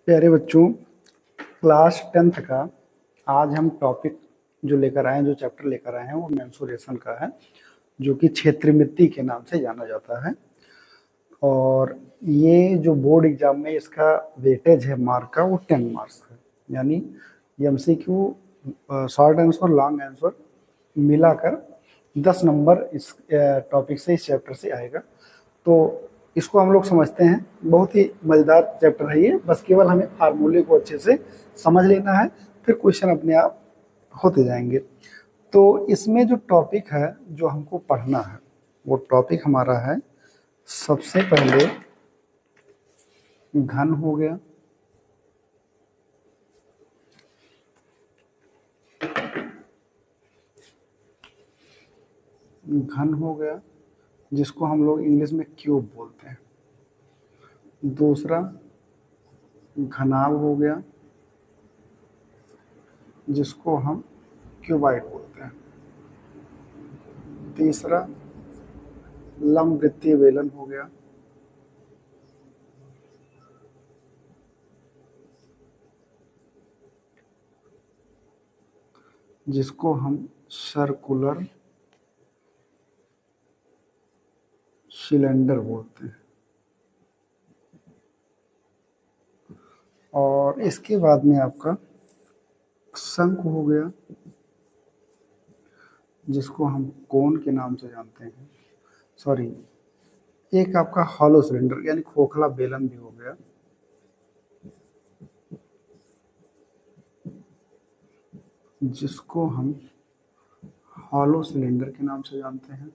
प्यारे बच्चों, class 10th का आज हम टॉपिक जो लेकर आए हैं, जो चैप्टर लेकर आए हैं वो मेंसुरेशन का है, जो कि क्षेत्रमिति के नाम से जाना जाता है। और ये जो बोर्ड एग्जाम में इसका वेटेज है मार्क का, वो 10 मार्क्स है। यानी MCQ, short answer, long answer मिलाकर 10 नंबर इस टॉपिक से, इस चैप्टर से आएगा। तो इसको हम लोग समझते हैं, बहुत ही मज़ेदार चैप्टर है ये। बस केवल हमें फार्मूले को अच्छे से समझ लेना है, फिर क्वेश्चन अपने आप होते जाएंगे। तो इसमें जो टॉपिक है जो हमको पढ़ना है, वो टॉपिक हमारा है, सबसे पहले घन हो गया, घन हो गया जिसको हम लोग इंग्लिश में क्यूब बोलते हैं। दूसरा घनाभ हो गया जिसको हम क्यूबाइड बोलते हैं। तीसरा लंबवृत्तीय बेलन हो गया। जिसको हम सर्कुलर सिलेंडर बोलते हैं। और इसके बाद में आपका शंकु हो गया जिसको हम कोन के नाम से जानते हैं। सॉरी, एक आपका हॉलो सिलेंडर यानी खोखला बेलन भी हो गया। जिसको हम हॉलो सिलेंडर के नाम से जानते हैं।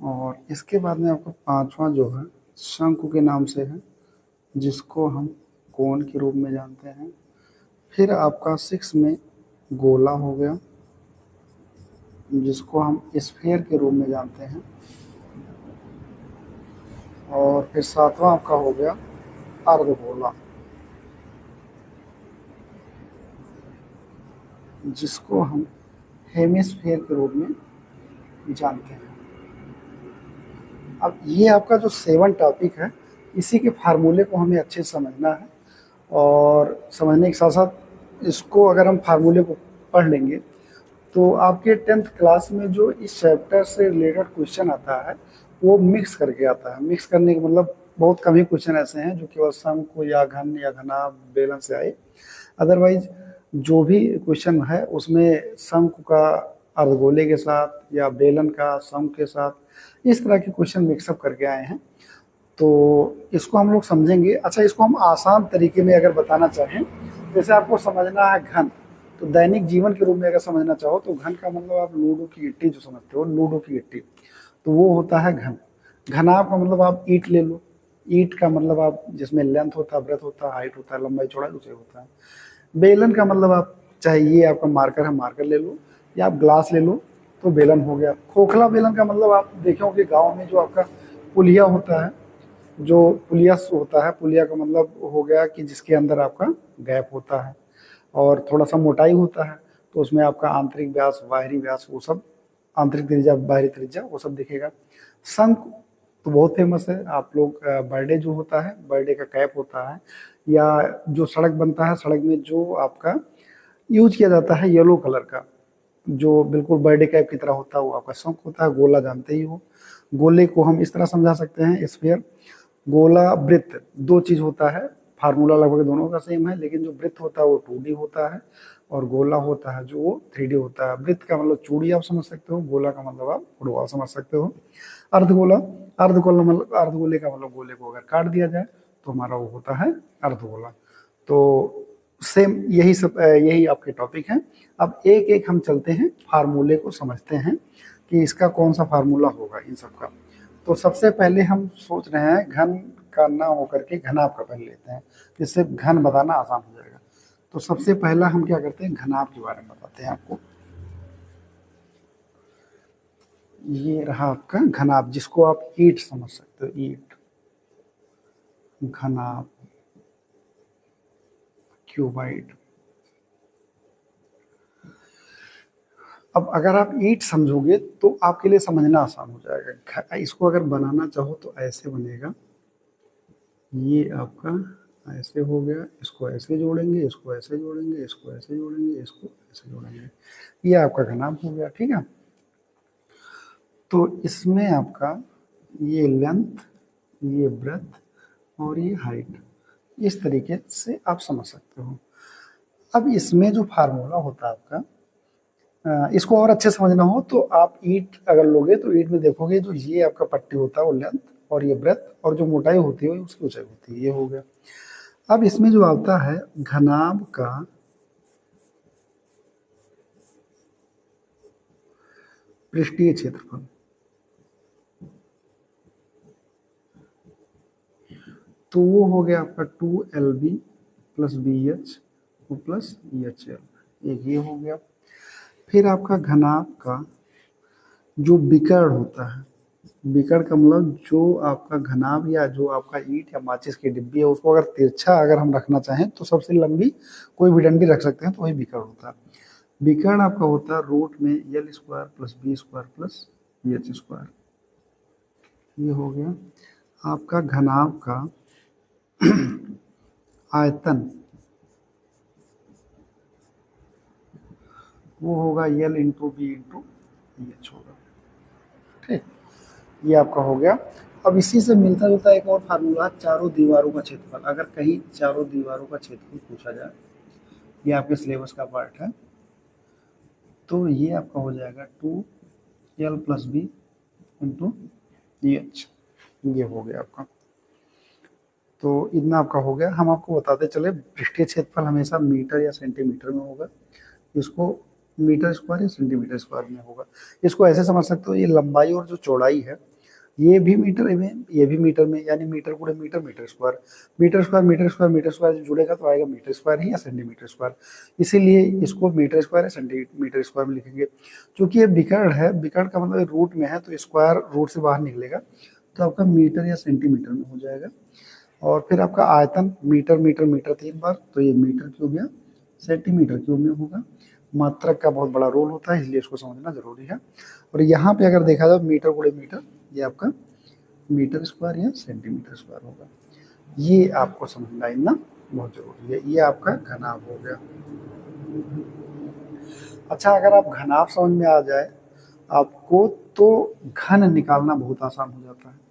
और इसके बाद में आपका पांचवा जो है शंकु के नाम से है, जिसको हम कोन के रूप में जानते हैं। फिर आपका 6 में गोला हो गया जिसको हम स्फीयर के रूप में जानते हैं। और फिर 7वां आपका हो गया अर्धगोला, जिसको हम हेमिस्फीयर के रूप में जानते हैं। अब ये आपका जो 7 टॉपिक है, इसी के फार्मूले को हमें अच्छे से समझना है। और समझने के साथ साथ इसको अगर हम फार्मूले को पढ़ लेंगे तो आपके 10th क्लास में जो इस चैप्टर से रिलेटेड क्वेश्चन आता है वो मिक्स करके आता है। मिक्स करने का मतलब बहुत कम ही क्वेश्चन ऐसे हैं जो केवल शंकु या घन या घना बेलन से आए। अदरवाइज जो भी क्वेश्चन है उसमें शंकु का अर्धगोले के साथ या बेलन का शंकु के साथ इस तरह के क्वेश्चन मिक्सअप करके आए हैं। तो इसको हम लोग समझेंगे। अच्छा, इसको हम आसान तरीके में अगर बताना चाहें, जैसे आपको समझना है घन, तो दैनिक जीवन के रूप में अगर समझना चाहो तो घन का मतलब आप लूडो की गिट्टी जो समझते हो, लूडो की गिट्टी, तो वो होता है घन। घनाभ का मतलब आप ईंट ले लो। ईंट का मतलब आप जिसमें लेंथ होता है, ब्रेथ होता है, हाइट होता है, लंबाई चौड़ाई, उसे होता है। बेलन का मतलब आप चाहे ये आपका मार्कर है, मार्कर ले लो, या आप ग्लास ले लो, तो बेलन हो गया। खोखला बेलन का मतलब आप देखे होंगे गाँव में जो आपका पुलिया होता है, जो पुलिया होता है, पुलिया का मतलब हो गया कि जिसके अंदर आपका गैप होता है और थोड़ा सा मोटाई होता है, तो उसमें आपका आंतरिक व्यास, बाहरी व्यास, वो सब, आंतरिक त्रिज्या, बाहरी त्रिज्या, वो सब दिखेगा। शंख तो बहुत फेमस है। आप लोग बर्थडे जो होता है, बर्थडे का कैप होता है, या जो सड़क बनता है, सड़क में जो आपका यूज किया जाता है येलो कलर का, जो बिल्कुल बर्थडे कैप की तरह होता है, वो आपका शंख होता है। गोला जानते ही हो। गोले को हम इस तरह समझा सकते हैं, स्फीयर। गोला, वृत्त, दो चीज होता है। फार्मूला लगभग दोनों का सेम है, लेकिन जो वृत्त होता है वो 2D होता है और गोला होता है जो वो 3D होता है। वृत्त का मतलब चूड़ी आप समझ सकते हो, गोला का मतलब आप फुटबॉल समझ सकते हो। अर्धगोला, अर्धगोला मतलब, अर्धगोले का मतलब गोले को अगर काट दिया जाए तो हमारा वो होता है अर्धगोला। तो सेम यही सब, यही आपके टॉपिक हैं। अब एक एक हम चलते हैं, फार्मूले को समझते हैं कि इसका कौन सा फार्मूला होगा इन सब का। तो सबसे पहले हम सोच रहे हैं घन का ना होकर के घनाभ का पहले लेते हैं, जिससे घन बताना आसान हो जाएगा। तो सबसे पहला हम क्या करते हैं, घनाभ के बारे में बताते हैं आपको। ये रहा आपका घनाभ, जिसको आप ईंट समझ सकते हो, ईंट, घनाभ, क्यूबाइड। अब अगर आप ईंट समझोगे तो आपके लिए समझना आसान हो जाएगा। इसको अगर बनाना चाहो तो ऐसे बनेगा, ये आपका ऐसे हो गया, इसको ऐसे जोड़ेंगे, इसको ऐसे जोड़ेंगे, इसको ऐसे जोड़ेंगे, इसको ऐसे जोड़ेंगे, ये आपका घनाभ हो गया। ठीक है, तो इसमें आपका ये लेंथ, ये ब्रेथ और ये हाइट, इस तरीके से आप समझ सकते हो। अब इसमें जो फार्मूला होता है आपका, इसको और अच्छे समझना हो तो आप ईंट अगर लोगे तो ईंट में देखोगे जो ये आपका पट्टी होता है वो लेंथ, और ये ब्रेथ, और जो मोटाई होती है उसकी ऊंचाई होती है, ये हो गया। अब इसमें जो आता है घनाभ का पृष्ठीय क्षेत्रफल, तो वो हो गया आपका 2LB plus BH plus EHL, एक ये हो गया। फिर आपका घनाभ का जो विकर्ण होता है, विकर्ण का मतलब जो आपका घनाभ या जो आपका ईंट या माचिस की डिब्बी है उसको अगर तिरछा अगर हम रखना चाहें तो सबसे लंबी कोई भी डंडी रख सकते हैं, तो वही विकर्ण होता है। विकर्ण आपका होता है रूट में L² plus B² plus EH², ये हो गया। आपका घनाभ का आयतन वो होगा L into B into EH होगा। ठीक, ये आपका हो गया। अब इसी से मिलता जुलता एक और फार्मूला, चारों दीवारों का क्षेत्रफल। अगर कहीं चारों दीवारों का क्षेत्रफल पूछा जाए, ये आपके सिलेबस का पार्ट है, तो ये आपका हो जाएगा 2L plus B into EH, ये हो गया आपका। तो इतना आपका हो गया। हम आपको बताते चले पृष्ठीय क्षेत्रफल हमेशा मीटर या सेंटीमीटर में होगा, इसको मीटर स्क्वायर या सेंटीमीटर स्क्वायर में होगा। इसको ऐसे समझ सकते हो, ये लंबाई और जो चौड़ाई है ये भी मीटर में, ये भी मीटर में, यानी मीटर गुणे metre, metre square, metre square, metre square, metre square जुड़ेगा तो आएगा मीटर स्क्वायर ही या सेंटीमीटर स्क्वायर। इसीलिए इसको मीटर स्क्वायर या सेंटीमीटर स्क्वायर में लिखेंगे। क्योंकि ये विकर्ण है, विकर्ण का मतलब रूट में है तो स्क्वायर रूट से बाहर निकलेगा, तो आपका मीटर या सेंटीमीटर में हो जाएगा। और फिर आपका आयतन मीटर मीटर मीटर 3 बार, तो ये मीटर क्यूब या सेंटीमीटर क्यूब में होगा। मात्रक का बहुत बड़ा रोल होता है, इसलिए इसको समझना जरूरी है। और यहाँ पे अगर देखा जाए मीटर गुणे मीटर, ये आपका मीटर स्क्वायर या सेंटीमीटर स्क्वायर होगा। ये आपको समझना इतना बहुत जरूरी है। ये आपका घनाभ हो गया। अच्छा, अगर आप घनाभ समझ में आ जाए आपको तो घन निकालना बहुत आसान हो जाता है।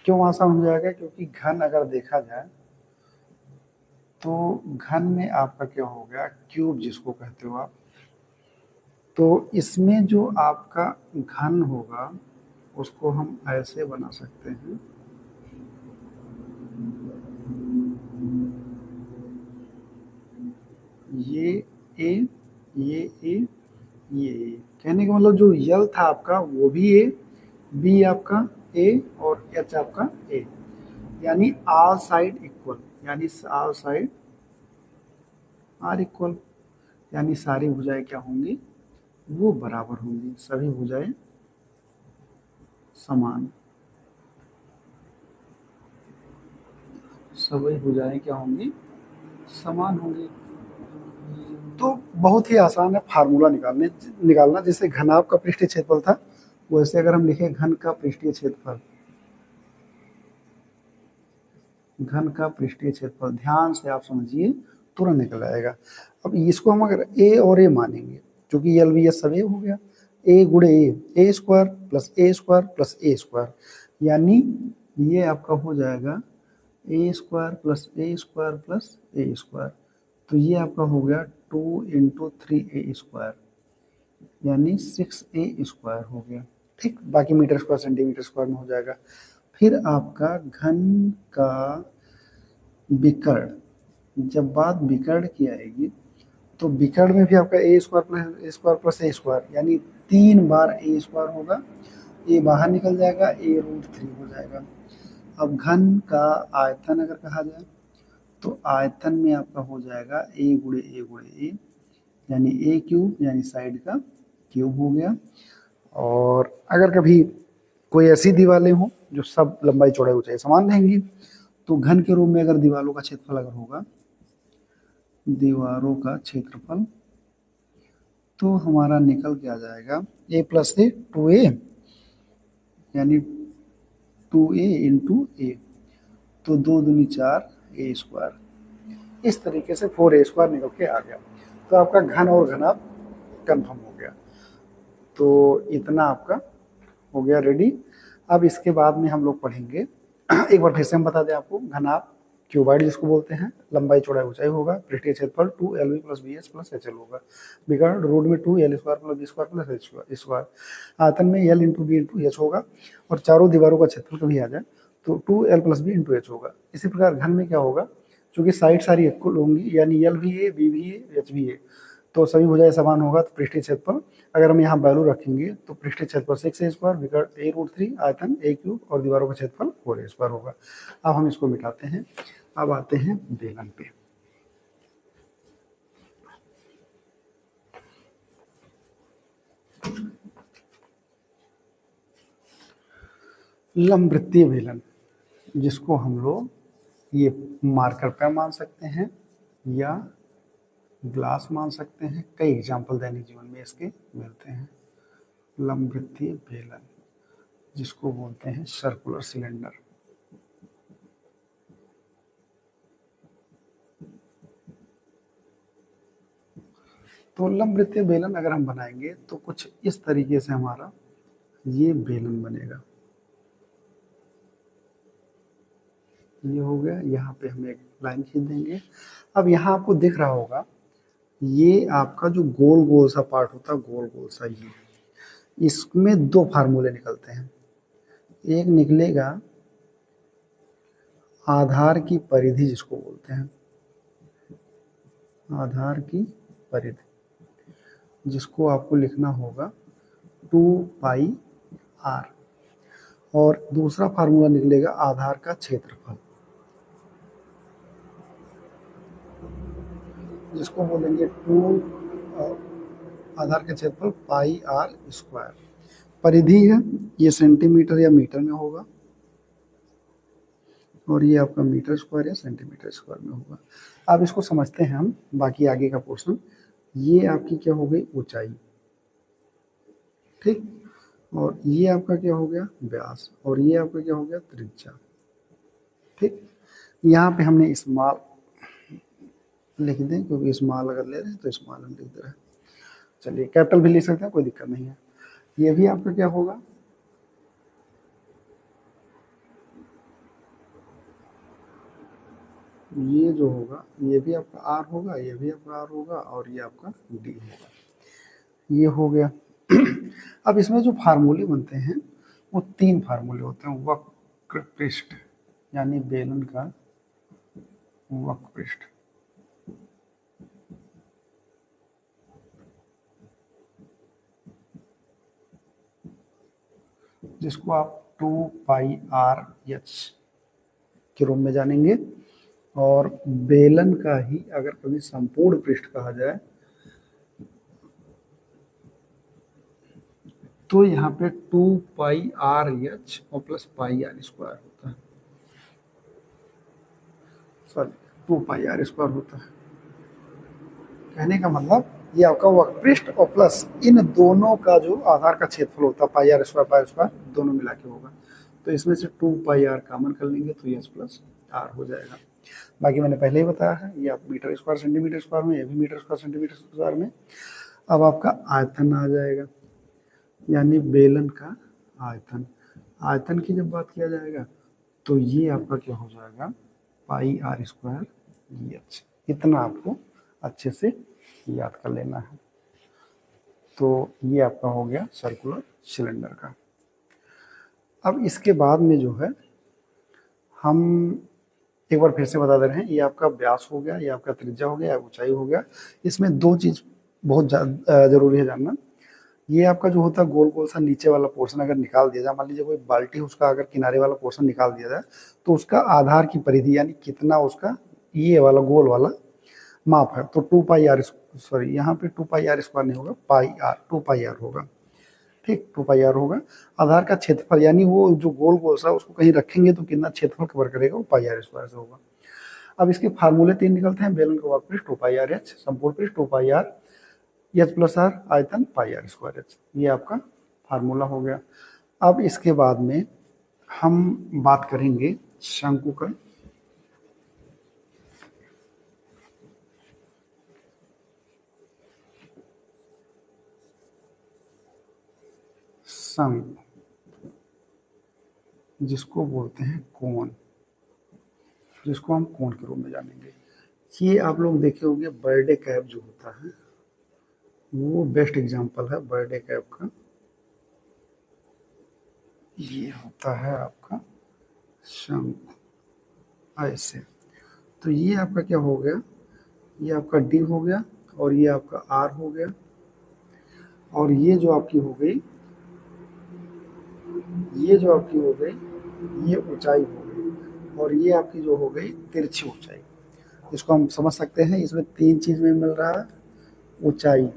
क्यों आसान हो जाएगा? क्योंकि घन अगर देखा जाए तो घन में आपका क्या हो गया, क्यूब जिसको कहते हो आप, तो इसमें जो आपका घन होगा उसको हम ऐसे बना सकते हैं, ये ए, ये ए, ये ए। कहने का मतलब जो यल था आपका वो भी ए, बी आपका ए और एच आपका ए, यानी ऑल साइड इक्वल, यानी ऑल साइड आर इक्वल, यानी सारी भुजाएं क्या होंगी, वो बराबर होंगी, सभी भुजाएं समान, सभी भुजाएं क्या होंगी, समान होंगी। तो बहुत ही आसान है फार्मूला निकालना। जैसे घनाभ का पृष्ठीय क्षेत्रफल था, वैसे अगर हम लिखें घन का पृष्ठीय क्षेत्रफल, घन का पृष्ठीय क्षेत्रफल, ध्यान से आप समझिए तुरंत निकल आएगा। अब इसको हम अगर ए और ए मानेंगे, क्योंकि एल बी एस सब ए हो गया, ए गुणे ए स्क्वायर प्लस ए स्क्वायर, यानी ये आपका हो जाएगा ए स्क्वायर प्लस ए स्क्वायर, तो ये आपका हो गया 2 इंटू 3a स्क्वायर, यानी 6a स्क्वायर हो गया। ठीक, बाकी मीटर स्क्वायर सेंटीमीटर स्क्वायर में हो जाएगा। फिर आपका घन का विकर्ण, जब बात विकर्ण की आएगी तो विकर्ण में भी आपका ए स्क्वायर प्लस ए स्क्वायर, यानी 3 बार ए स्क्वायर होगा, ए बाहर निकल जाएगा, ए रूट 3 हो जाएगा। अब घन का आयतन अगर कहा जाए तो आयतन में आपका हो जाएगा ए गुणे ए, यानी ए क्यूब, यानी साइड का क्यूब हो गया। और अगर कभी कोई ऐसी दीवारें हों जो सब लंबाई चौड़ाई ऊंचाई समान रहेंगी, तो घन के रूप में अगर दीवारों का क्षेत्रफल अगर होगा, दीवारों का क्षेत्रफल तो हमारा निकल के आ जाएगा a प्लस ए 2a, यानी 2a इंटू ए, तो 2 दूनी 4 ए स्क्वायर। इस तरीके से 4a स्क्वायर निकल के आ गया। तो आपका घन और घनाभ कन्फर्म हो गया। तो इतना आपका हो गया रेडी। अब इसके बाद में हम लोग पढ़ेंगे, एक बार फिर से हम बता दें आपको, घनाभ क्यूबाइड जिसको बोलते हैं, लंबाई चौड़ाई ऊंचाई होगा, पृष्ठीय क्षेत्रफल 2LV plus BH plus HL होगा, विकर्ण रूट में 2L square plus B square plus H square, आयतन में L into B into H होगा, और चारों दीवारों का क्षेत्रफल कभी आ जाए तो 2L plus B into H होगा। इसी प्रकार घन में क्या होगा, चूंकि साइड सारी इक्वल होंगी, यानी L भी है, B भी है, H भी है, तो सभी भुजाएं समान होगा, तो पृष्ठीय क्षेत्रफल अगर हम यहाँ वैल्यू रखेंगे तो पृष्ठीय क्षेत्रफल 6a स्क्वायर, विकर्ण a√3, आयतन a क्यूब, और दीवारों का क्षेत्रफल 4a स्क्वायर होगा। अब हम इसको मिटाते हैं। अब आते हैं बेलन पे। लंबवृत्तीय बेलन, जिसको हम लोग ये मार्कर पेन मान सकते हैं या ग्लास मान सकते हैं, कई एग्जाम्पल दैनिक जीवन में इसके मिलते हैं। लंबवृत्तीय बेलन, जिसको बोलते हैं सर्कुलर सिलेंडर। तो लंबवृत्तीय बेलन अगर हम बनाएंगे तो कुछ इस तरीके से हमारा ये बेलन बनेगा। ये हो गया, यहाँ पे हम एक लाइन खींच देंगे। अब यहाँ आपको दिख रहा होगा, ये आपका जो गोल गोल सा पार्ट होता है, गोल गोल सा, ये इसमें दो फार्मूले निकलते हैं। एक निकलेगा आधार की परिधि, जिसको बोलते हैं आधार की परिधि, जिसको आपको लिखना होगा 2πr, और दूसरा फार्मूला निकलेगा आधार का क्षेत्रफल, जिसको बोलेंगे आधार का क्षेत्रफल πr²। परिधि है, ये सेंटीमीटर या मीटर में होगा, और ये आपका मीटर स्क्वायर या सेंटीमीटर स्क्वायर में होगा। अब इसको समझते हैं हम, बाकी आगे का पोर्शन। ये आपकी क्या हो गई, ऊंचाई, ठीक, और ये आपका क्या हो गया, व्यास, और ये आपका क्या हो गया, त्रिज्या, ठीक। यहाँ पे हमने स्मॉल लिख दें, क्योंकि स्मॉल अगर ले रहे हैं तो स्मॉल हम लिख दे रहे हैं। चलिए कैपिटल भी लिख सकते हैं, कोई दिक्कत नहीं है। ये भी आपका क्या होगा, ये जो होगा, ये भी आपका आर होगा, ये भी आपका आर होगा, और ये आपका डी होगा। ये हो गया। अब इसमें जो फार्मूले बनते हैं वो 3 फार्मूले होते हैं। वक्र पृष्ठ, यानी बेलन का वक्र पृष्ठ, जिसको आप 2πrh के रूप में जानेंगे। और बेलन का ही अगर कभी संपूर्ण पृष्ठ कहा जाए तो यहाँ पे 2πrh और प्लस πr² होता है, सॉरी 2πr² होता है। कहने का मतलब ये आपका वक्रपृष्ठ और प्लस इन दोनों का जो आधार का क्षेत्रफल होता है πr² दोनों मिला के होगा। तो इसमें से 2πr कॉमन कर लेंगे तो ये प्लस r हो जाएगा। बाकी मैंने पहले ही बताया है, ये आप मीटर स्क्वायर सेंटीमीटर स्क्वायर में, ये भी मीटर स्क्वायर सेंटीमीटर स्क्वायर में। अब आपका आयतन आ जाएगा, यानी बेलन का आयतन। आयतन की जब बात किया जाएगा तो ये आपका क्या हो जाएगा, πr²h। इतना आपको अच्छे से याद कर लेना है। तो ये आपका हो गया सर्कुलर सिलेंडर का। अब इसके बाद में जो है, हम एक बार फिर से बता दे रहे हैं, ये आपका व्यास हो गया, ये आपका त्रिज्या हो गया, ऊंचाई हो गया। इसमें 2 चीज बहुत जरूरी है जानना। ये आपका जो होता है गोल गोल सा नीचे वाला पोर्शन अगर निकाल दिया जाए, मान लीजिए कोई बाल्टी, उसका अगर किनारे वाला पोर्शन निकाल दिया जाए तो उसका आधार की परिधि, यानी कितना उसका ये वाला गोल वाला माप है, तो 2πr, सॉरी यहाँ पे 2πr² नहीं होगा, πr होगा, ठीक, 2πr होगा। आधार का क्षेत्रफल, यानी वो जो गोल गोल सा उसको कहीं रखेंगे तो कितना क्षेत्रफल कवर करेगा, वो πr² से होगा। अब इसके फार्मूले 3 निकलते हैं। बेलन का वक्र पृष्ठ 2πrh, संपूर्ण पृष्ठ 2πr, एच प्लस आर आयतन पाई आर स्क्वायर एच, ये आपका फार्मूला हो गया। अब इसके बाद में हम बात करेंगे शंकु का। शंकु जिसको बोलते हैं कोन, जिसको हम कोन के रूप में जानेंगे। ये आप लोग देखे होंगे बर्थडे कैप जो होता है, वो बेस्ट एग्जांपल है बर्थडे कैप का। ये होता है आपका शंकु ऐसे। तो ये आपका क्या हो गया, ये आपका डी हो गया और ये आपका आर हो गया, और ये जो आपकी हो गई, ये जो आपकी हो गई ये ऊंचाई हो गई, और ये आपकी जो हो गई तिरछी ऊंचाई। इसको हम समझ सकते हैं, इसमें तीन चीज में मिल रहा है। ऊंचाई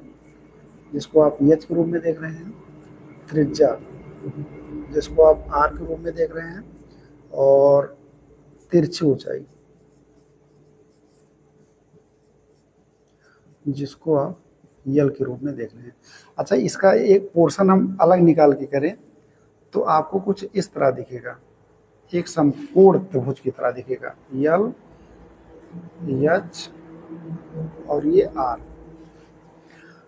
जिसको आप एच के रूप में देख रहे हैं, त्रिज्या जिसको आप आर के रूप में देख रहे हैं, और तिरछी ऊंचाई जिसको आप यल के रूप में देख रहे हैं। अच्छा, इसका एक पोर्शन हम अलग निकाल के करें तो आपको कुछ इस तरह दिखेगा, एक समकोण त्रिभुज की तरह दिखेगा, यल एच और ये आर।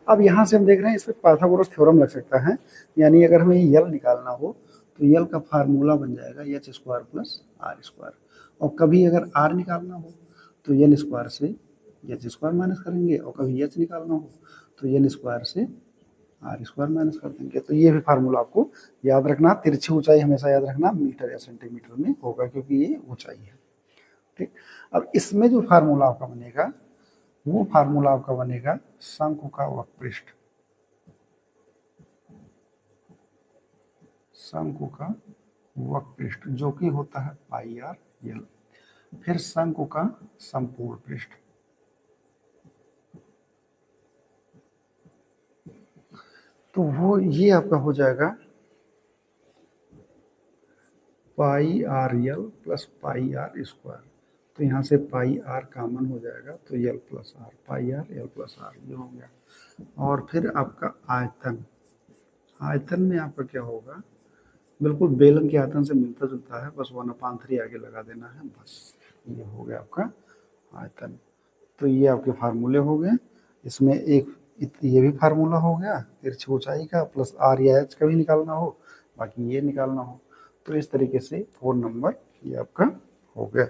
अब यहाँ से हम देख रहे हैं इसमें पाइथागोरस थ्योरम लग सकता है, यानी अगर हमें यल निकालना हो तो यल का फार्मूला बन जाएगा H square plus R square, और कभी अगर आर निकालना हो तो एन स्क्वायर से एच स्क्वायर माइनस करेंगे, और कभी एच निकालना हो तो एन स्क्वायर से आर स्क्वायर माइनस कर देंगे। तो ये भी फार्मूला आपको याद रखना। तिरछी ऊंचाई हमेशा याद रखना मीटर या सेंटीमीटर में होगा, क्योंकि ये ऊंचाई है। ठीक, अब इसमें जो फार्मूला आपका बनेगा वो फार्मूला आपका बनेगा शंकु का वक्रपृष्ठ, शंकु का वक्रपृष्ठ जो कि होता है पाई आर यल। फिर शंकु का संपूर्ण पृष्ठ, तो वो ये आपका हो जाएगा pi R L plus pi R square. तो यहाँ से पाई आर कॉमन हो जाएगा, तो L plus R, pi R L plus R ये हो गया। और फिर आपका आयतन, आयतन में आपका क्या होगा, बिल्कुल बेलन के आयतन से मिलता जुलता है, बस 1/3 आगे लगा देना है, बस ये हो गया आपका आयतन। तो ये आपके फार्मूले हो गए। इसमें एक ये भी फार्मूला हो गया तिरछी ऊंचाई का, प्लस आर या एच का भी निकालना हो, बाकी ये निकालना हो। तो इस तरीके से 4 नंबर ये आपका हो गया।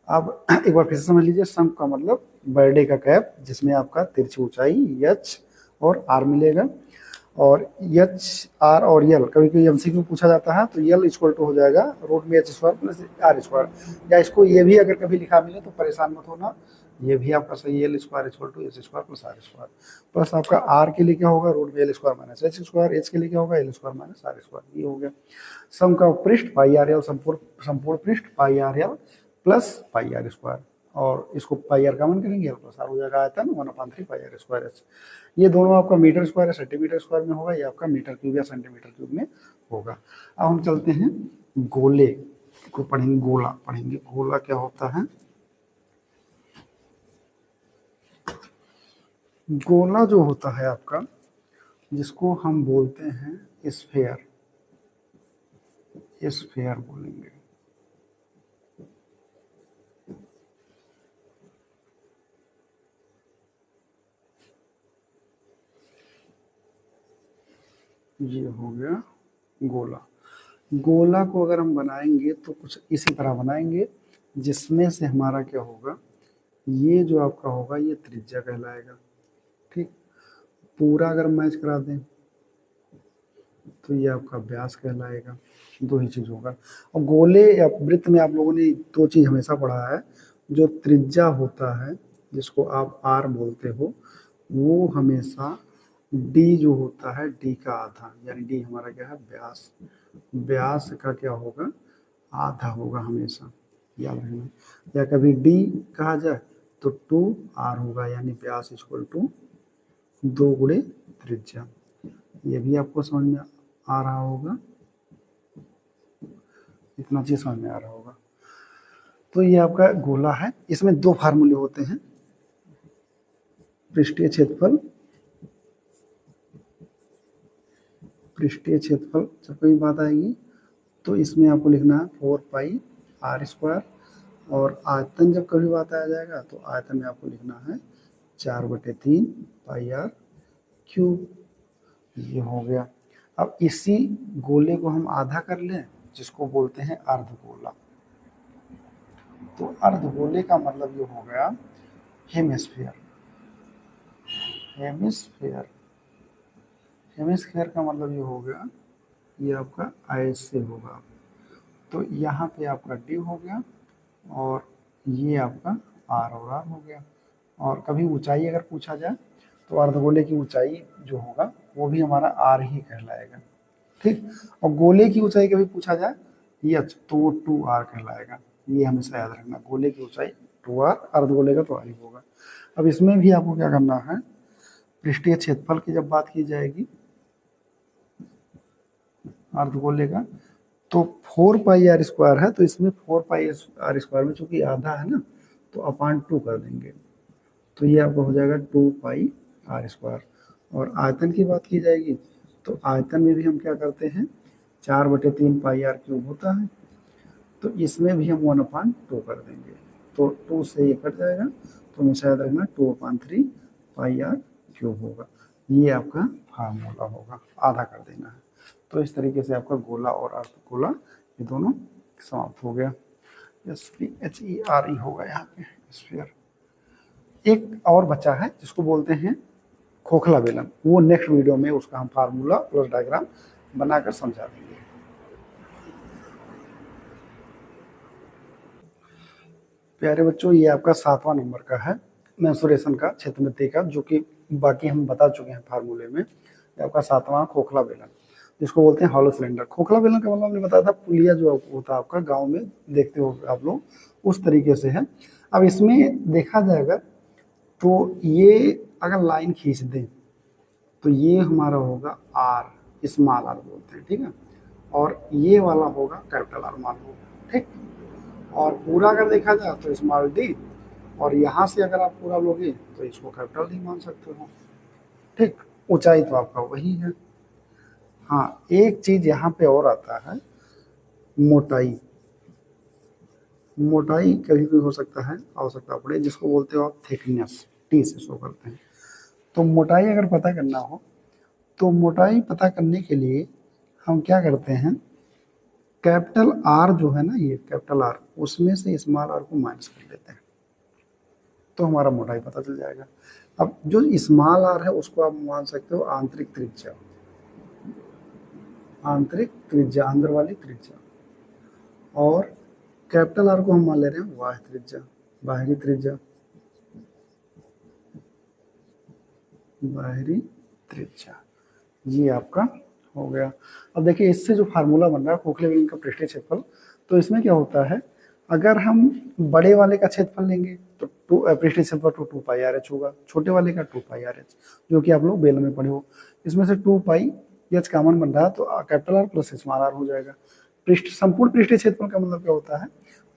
अब एक बार फिर से समझ लीजिए, शंकु का मतलब बर्थडे का कैप जिसमें आपका तिरछी ऊंचाई एच और आर मिलेगा, और एच आर और यल कभी कभी एमसीक्यू पूछा जाता है, तो यल इक्वल टू हो जाएगा रूट में H square plus R square, या इसको ये भी अगर कभी लिखा मिले तो परेशान मत होना, ये भी आपका सही है, L square equal to H square plus R square. Plus आपका आर के लिए क्या होगा, रूट में L square minus H square, H के लिए क्या होगा, L square minus R square, ये हो गया। सम का पृष्ठ पाई आर एल, संपूर्ण पृष्ठ pi R L plus pi R square, और इसको पाई आर कॉमन करेंगे, एल प्लस आर हो जाएगा आयतन 1/3 पाई आर स्क्वायर एच। ये दोनों आपका मीटर स्क्वायर या सेंटीमीटर स्क्वायर में होगा, ये आपका मीटर क्यूब या सेंटीमीटर क्यूब में होगा। अब हम चलते हैं गोले को पढ़ेंगे, गोला पढ़ेंगे। गोला क्या होता है, गोला जो होता है आपका, जिसको हम बोलते हैं स्फेयर, स्फेयर बोलेंगे। ये हो गया गोला। गोला को अगर हम बनाएंगे तो कुछ इसी तरह बनाएंगे, जिसमें से हमारा क्या होगा, ये जो आपका होगा ये त्रिज्या कहलाएगा। ठीक, पूरा अगर मैच करा दें तो ये आपका व्यास कहलाएगा। दो ही चीज होगा। और गोले या वृत्त में आप लोगों ने दो चीज हमेशा पढ़ा है, जो त्रिज्या होता है जिसको आप आर बोलते हो, वो हमेशा डी जो होता है, डी का आधा, यानी डी हमारा क्या है, व्यास, व्यास का क्या होगा, आधा होगा हमेशा, याद रखना। या कभी डी कहा जाए तो 2r होगा, यानी व्यास इक्वल टू 2 गुणे त्रिज्या। ये भी आपको समझ में आ रहा होगा, इतना चीज समझ में आ रहा होगा। तो ये आपका गोला है, इसमें दो फार्मूले होते हैं, पृष्ठीय क्षेत्रफल पृष्ठीय क्षेत्रफल जब कभी बात आएगी तो इसमें आपको लिखना है 4πr²। और आयतन जब कभी बात आ जाएगा तो आयतन में आपको लिखना है 4/3πr³। ये हो गया। अब इसी गोले को हम आधा कर लें, जिसको बोलते हैं अर्धगोला। तो अर्धगोले का मतलब ये हो गया हेमिस्फीयर। हेमिस्फीयर हेमिस्फीयर का मतलब ये हो गया, ये आपका ऐसे होगा। तो यहाँ पे आपका डी हो गया और ये आपका आर और आर हो गया। और कभी ऊंचाई अगर पूछा जाए तो अर्धगोले की ऊंचाई जो होगा वो भी हमारा आर ही कहलाएगा, ठीक। और गोले की ऊंचाई कभी पूछा जाए यच तो वो 2r कहलाएगा। ये हमेशा याद रखना, गोले की ऊंचाई 2r, अर्धगोले का तो r ही होगा। अब इसमें भी आपको क्या करना है, पृष्ठीय क्षेत्रफल की जब बात की जाएगी अर्धगोले का, तो 4πr² है, तो इसमें 4πr² में चूंकि आधा है ना, तो अपान 2 कर देंगे, तो ये आपका हो जाएगा 2πr²। और आयतन की बात की जाएगी तो आयतन में भी हम क्या करते हैं, 4/3πr³ होता है, तो इसमें भी हम 1/2 कर देंगे, तो 2 से ये कट जाएगा, तो हमेशा याद रखना 2/3πr³ होगा। ये आपका फार्मूला होगा, आधा कर देना है। तो इस तरीके से आपका गोला और अर्धगोला ये दोनों समाप्त हो गया। SPHERE होगा यहाँ पे स्फीयर। एक और बचा है जिसको बोलते हैं खोखला बेलन, वो नेक्स्ट वीडियो में उसका हम फार्मूला प्लस डायग्राम बनाकर समझा देंगे। प्यारे बच्चों, ये आपका 7वां नंबर का है मेंसुरेशन का, क्षेत्रमिति का, जो कि बाकी हम बता चुके हैं फार्मूले में। ये आपका 7वां खोखला बेलन, जिसको बोलते हैं हॉलो सिलेंडर। खोखला बेलन का मतलब हमने बताया था पुलिया जो होता है आपका गांव में देखते हो आप लोग, उस तरीके से है। अब इसमें देखा जाएगा तो ये अगर लाइन खींच दें तो ये हमारा होगा आर, स्मॉल आर बोलते हैं, ठीक है। और ये वाला होगा कैपिटल आर मान लो, ठीक। और पूरा अगर देखा जाए तो स्मॉल डी, और यहाँ से अगर आप पूरा लोगे तो इसको कैपिटल डी मान सकते हो, ठीक। ऊंचाई तो आपका वही है। हाँ, एक चीज यहाँ पे और आता है, मोटाई। मोटाई कभी भी हो सकता है, आवश्यकता पड़े, जिसको बोलते हो आप थिकनेस, टी से शो करते हैं। तो मोटाई अगर पता करना हो तो मोटाई पता करने के लिए हम क्या करते हैं, कैपिटल आर जो है ना, ये कैपिटल आर, उसमें से स्मॉल आर को माइनस कर लेते हैं, तो हमारा मोटाई पता चल जाएगा। अब जो स्मॉल आर है उसको आप मान सकते हो आंतरिक त्रिज्या, आंतरिक त्रिज्या, अंदर वाली त्रिज्या। और कैपिटल आर को हम मान ले रहे हैं बाह्य त्रिज्या, बाहरी त्रिज्या, बाहरी त्रिज्या। ये आपका हो गया। अब देखिए इससे जो फार्मूला बन रहा है खोखले बेलन का पृष्ठीय क्षेत्रफल, तो इसमें क्या होता है, अगर हम बड़े वाले का क्षेत्रफल लेंगे तो पृष्ठीय क्षेत्रफल 2πrh होगा, छोटे वाले का 2πrh, जो कि आप लोग बेलन में पढ़े हो। इसमें से 2πh कॉमन बन रहा है तो capital R plus small R हो जाएगा। संपूर्ण पृष्ठीय क्षेत्रफल का मतलब क्या होता है,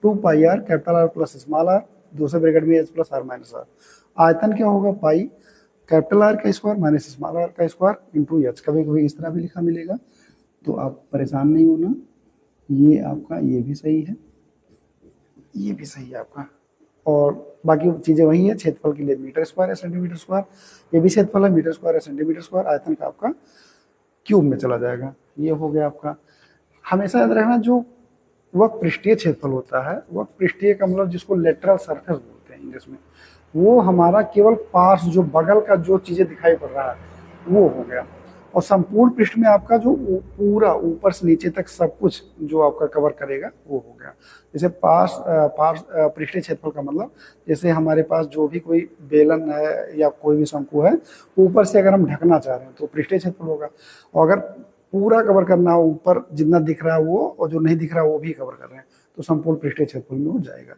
2πr capital R plus small R, दूसरे ब्रैकेट में h plus R minus R. आयतन क्या होगा, पाई कैपिटल आर का स्क्वायर माइनस स्मॉल आर का स्क्वायर इंटू एच। कभी कभी इस तरह भी लिखा मिलेगा, तो आप परेशान नहीं होना। ये आपका ये भी सही है, ये भी सही है आपका, और बाकी चीज़ें वही है। क्षेत्रफल के लिए मीटर स्क्वायर है, सेंटीमीटर स्क्वायर, ये भी क्षेत्रफल है, मीटर स्क्वायर है, सेंटीमीटर स्क्वायर। आयतन का आपका क्यूब में चला जाएगा। ये हो गया आपका। हमेशा याद रखना, जो वह पृष्ठीय क्षेत्रफल होता है, वह पृष्ठीय का मतलब जिसको लेटरल सरफेस बोलते हैं इंग्लिश में, वो हमारा केवल पास, जो बगल का जो चीज़ें दिखाई पड़ रहा है वो हो गया। और संपूर्ण पृष्ठ में आपका जो पूरा ऊपर से नीचे तक सब कुछ जो आपका कवर करेगा वो हो गया। जैसे पास पृष्ठीय क्षेत्रफल का मतलब, जैसे हमारे पास जो भी कोई बेलन है या कोई भी शंकु है, ऊपर से अगर हम ढकना चाह रहे हैं तो पृष्ठीय क्षेत्रफल होगा। और अगर पूरा कवर करना हो, ऊपर जितना दिख रहा है वो, और जो नहीं दिख रहा है वो भी कवर कर रहे हैं, तो संपूर्ण पृष्ठीय क्षेत्रफल में हो जाएगा।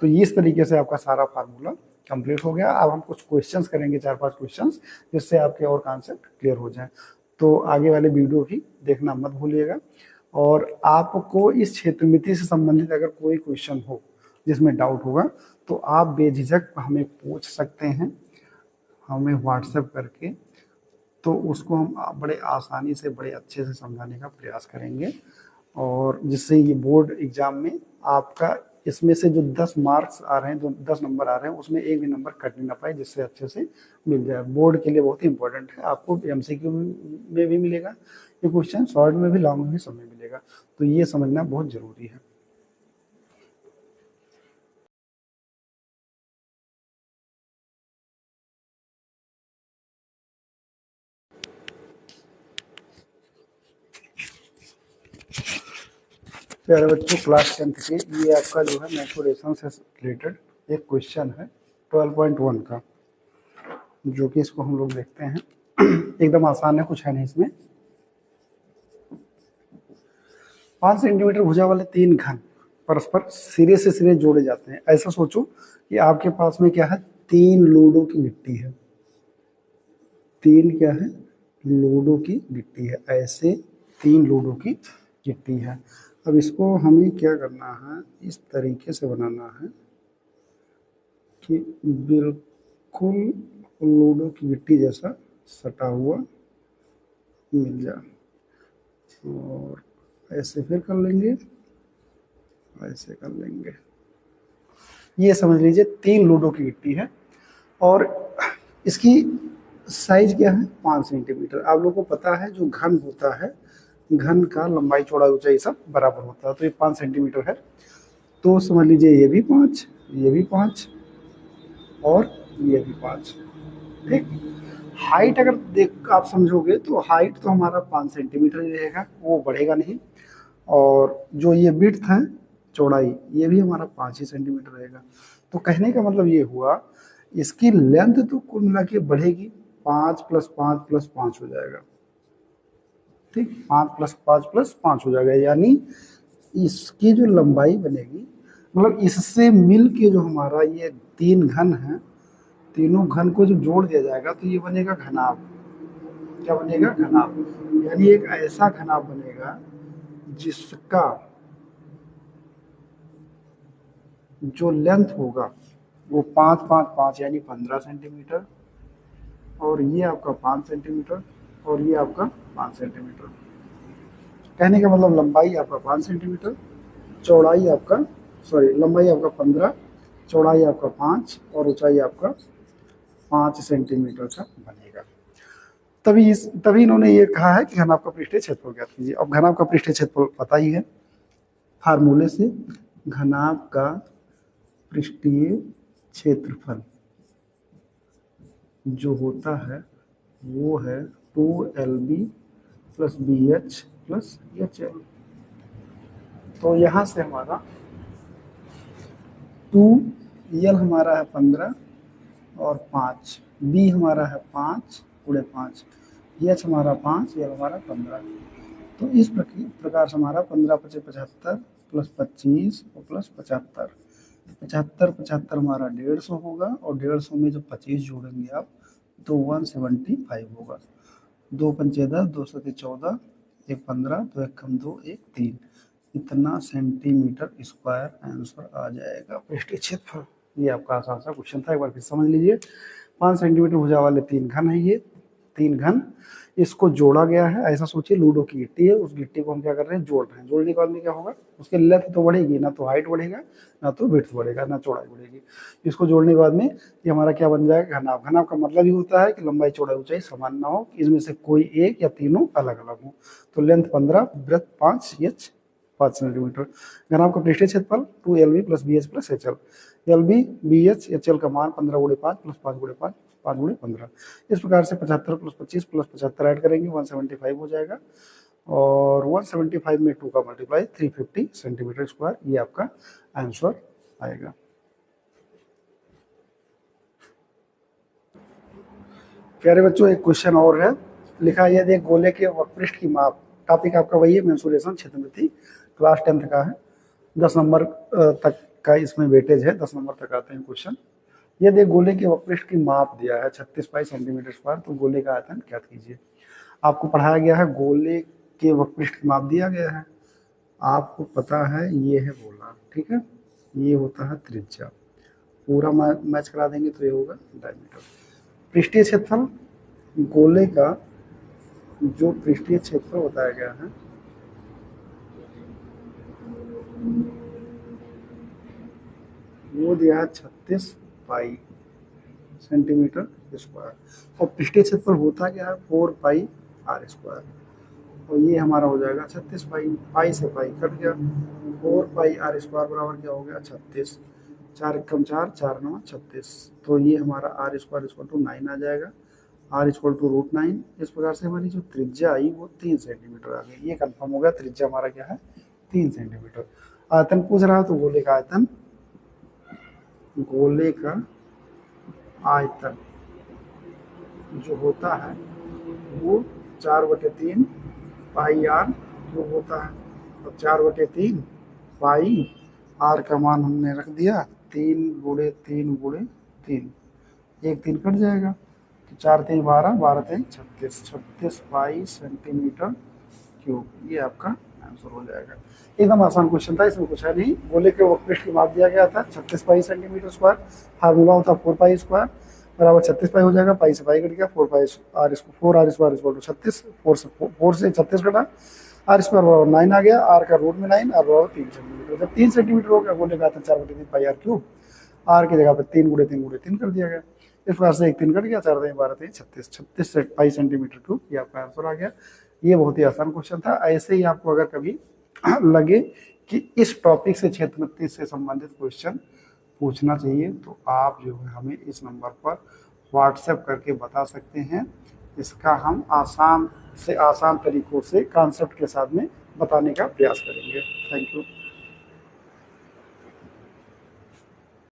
तो इस तरीके से आपका सारा फार्मूला कंप्लीट हो गया। अब हम कुछ क्वेश्चंस करेंगे, 4-5 क्वेश्चंस, जिससे आपके और कॉन्सेप्ट क्लियर हो जाए। तो आगे वाले वीडियो भी देखना मत भूलिएगा। और आपको इस क्षेत्रमिति से संबंधित अगर कोई क्वेश्चन हो जिसमें डाउट होगा तो आप बेझिझक हमें पूछ सकते हैं, हमें व्हाट्सएप करके तो उसको हम बड़े आसानी से, बड़े अच्छे से समझाने का प्रयास करेंगे, और जिससे ये बोर्ड एग्जाम में आपका इसमें से जो 10 मार्क्स आ रहे हैं, जो 10 नंबर आ रहे हैं, उसमें एक भी नंबर कटने ना पाए, जिससे अच्छे से मिल जाए। बोर्ड के लिए बहुत ही इंपॉर्टेंट है। आपको एमसीक्यू में भी मिलेगा ये क्वेश्चन, शॉर्ट में भी, लॉन्ग में भी समय मिलेगा, तो ये समझना बहुत जरूरी है। प्यारे बच्चों, क्लास 10th के ये आपका जो है मेंसुरेशन से रिलेटेड एक क्वेश्चन है 12.1 का, जो कि इसको हम लोग देखते हैं। एकदम आसान है, कुछ है नहीं इसमें। 5 सेंटीमीटर भुजा वाले 3 घन परस्पर सिरे से सिरे जोड़े जाते हैं। ऐसा सोचो कि आपके पास में क्या है, 3 लूडो की गिट्टी है। 3 क्या है, लूडो की गिट्टी है। ऐसे 3 लूडो की गिट्टी है। अब इसको हमें क्या करना है, इस तरीके से बनाना है कि बिल्कुल लूडो की गिट्टी जैसा सटा हुआ मिल जाए। और ऐसे फिर कर लेंगे, ऐसे कर लेंगे। ये समझ लीजिए 3 लूडो की गिट्टी है, और इसकी साइज क्या है, 5 सेंटीमीटर। आप लोगों को पता है जो घन होता है, घन का लंबाई चौड़ाई ऊंचाई सब बराबर होता है, तो ये 5 सेंटीमीटर है। तो समझ लीजिए ये भी 5, ये भी 5, और ये भी 5। ठीक। हाइट अगर देख आप समझोगे तो हाइट तो हमारा 5 सेंटीमीटर ही रहेगा, वो बढ़ेगा नहीं। और जो ये विड्थ है, चौड़ाई, ये भी हमारा 5 ही सेंटीमीटर रहेगा। तो कहने का मतलब ये हुआ, इसकी लेंथ तो कुल मिला के बढ़ेगी, 5 + 5 + 5 हो जाएगा। ठीक, 5 + 5 + 5 हो जाएगा, यानी इसकी जो लंबाई बनेगी, मतलब इससे मिल के जो हमारा ये 3 घन है, तीनों घन को जब जोड़ दिया जाएगा तो ये बनेगा घनाभ। क्या बनेगा, घनाभ। यानी एक ऐसा घनाभ बनेगा जिसका जो लेंथ होगा वो 5 5 5 यानी 15 सेंटीमीटर, और ये आपका 5 सेंटीमीटर, और ये आपका 5 सेंटीमीटर। कहने का मतलब लंबाई आपका 5 सेंटीमीटर, चौड़ाई आपका, सॉरी, लंबाई आपका 15, चौड़ाई आपका 5, और ऊंचाई आपका 5 सेंटीमीटर का बनेगा। तभी इन्होंने ये कहा है कि घनाभ का पृष्ठीय क्षेत्रफल ज्ञात कीजिए। अब घनाभ का पृष्ठीय क्षेत्रफल पता ही है फार्मूले से। घनाभ का पृष्ठीय क्षेत्रफल जो होता है वो है 2LB + BH + HL। तो यहाँ से हमारा 2L हमारा है 15 और 5, B हमारा है 5 × 5, H हमारा 5, L हमारा 15। तो इस प्रकार से हमारा 15 × 5 = 75 + 25 और +75, 75 75 हमारा 150 होगा, और 150 में जब 25 जोड़ेंगे आप तो 175 होगा। 2 पंचे 10, 2 सते 14, 1 15, 2 1 2, 1 3, इतना सेंटीमीटर स्क्वायर आंसर आ जाएगा पृष्ठीय क्षेत्रफल। ये आपका आसान सा क्वेश्चन था, एक बार फिर समझ लीजिए। 5 सेंटीमीटर भुजा वाले 3 घन है, ये 3 घन, इसको जोड़ा गया है। ऐसा सोचिए लूडो की गिट्टी है, उस गिट्टी को हम क्या कर रहे हैं, जोड़ रहे हैं। जोड़ने के बाद में क्या होगा, उसके लेंथ तो बढ़ेगी, ना तो हाइट बढ़ेगा, ना तो विड्थ बढ़ेगा, ना चौड़ाई बढ़ेगी। इसको जोड़ने के बाद में ये हमारा क्या बन जाएगा, घनाभ। घनाभ का मतलब ही होता है कि लंबाई चौड़ाई ऊंचाई समान ना हो, इसमें से कोई एक या तीनों अलग अलग हो। तो लेंथ 15, ब्रेथ 5, H 5 सेंटीमीटर। घनाभ का पृष्ठीय क्षेत्रफल 2LB + BH + HL। LB, BH, HL का मान 15 × 5 + 5 × 5, 5 × 15। इस प्रकार से 75 + 25 + 75 ऐड करेंगे 175 हो जाएगा, और 175 में 2 का मल्टीप्लाई 350 सेंटीमीटर स्क्वायर, ये आपका आंसर आएगा। प्यारे बच्चों, एक क्वेश्चन और है। लिखा है यदि एक गोले के वक्रपृष्ठ की माप, टॉपिक आपका वही है, मेंसुरेशन क्षेत्रमिति, क्लास 10th का है। 10 नंबर तक का इसमें वेटेज है, 10 नंबर तक आते हैं क्वेश्चन। यदि गोले के वक्रपृष्ठ की माप दिया है 36 पाई सेंटीमीटर स्क्वायर, तो गोले का आयतन ज्ञात कीजिए। आपको पढ़ाया गया है, गोले के वक्रपृष्ठ की माप दिया गया है, आपको पता है ये है गोला, ठीक है, ये होता है त्रिज्या। पूरा मैच करा देंगे तो ये होगा डायमीटर। पृष्ठीय क्षेत्रफल गोले का जो पृष्ठीय क्षेत्रफल बताया गया है वो दिया है 36 पाई सेंटीमीटर स्क्वायर, और पृष्ठीय क्षेत्रफल होता क्या है 4 पाई आर स्क्वायर, और ये हमारा हो जाएगा 36 पाई, पाई से पाई कट गया, 4 पाई आर स्क्वायर बराबर क्या हो गया 36, 4 एकम 4, 4 9 36, तो ये हमारा आर स्क्वायर इक्वल टू 9 आ जाएगा, आर इक्वल टू √9। इस प्रकार से हमारी जो त्रिज्या आई वो 3 सेंटीमीटर आ गई, ये कंफर्म हो गया, त्रिज्या हमारा क्या है 3 सेंटीमीटर। आयतन पूछ रहा है तो गोले का आयतन, गोले का आयतन जो होता है वो 4/3 पाई आर क्यूब होता है, और 4/3 पाई आर का मान हमने रख दिया 3 गुणे 3 गुणे 3, एक 3 कट जाएगा, तो 4 3 12, 12 3 36, 36 पाई सेंटीमीटर क्यूब, ये आपका आंसर हो जाएगा। एकदम आसान क्वेश्चन था, इसमें कुछ है नहीं। गोले के वक्रपृष्ठ की माप दिया गया था 36 पाई सेंटीमीटर स्क्वायर, फार्मूला होता 4 पाई स्क्वायर बराबर 36 पाई हो जाएगा, पाई से पाई कट गया, 4 pi R square, 4 R square equal to 36, 4 से 36 कटा, आर स्क्वायर बराबर 9 आ गया, आर का रूट में 9, आर बराबर 3 सेंटीमीटर, जब 3 सेंटीमीटर हो गया गोले का आयतन 4/3 पाई आर क्यूब, आर की जगह पर 3 गुणे 3 गुणे 3 कर दिया गया, इस प्रकार से एक 3 कट गया, 4 3 12 3 36, 36 पाई सेंटीमीटर क्यूब, ये आपका आंसर आ गया। ये बहुत ही आसान क्वेश्चन था। ऐसे ही आपको अगर कभी लगे कि इस टॉपिक से क्षेत्रमिति से संबंधित क्वेश्चन पूछना चाहिए तो आप जो है हमें इस नंबर पर व्हाट्सएप करके बता सकते हैं, इसका हम आसान से आसान तरीकों से कॉन्सेप्ट के साथ में बताने का प्रयास करेंगे। Thank you.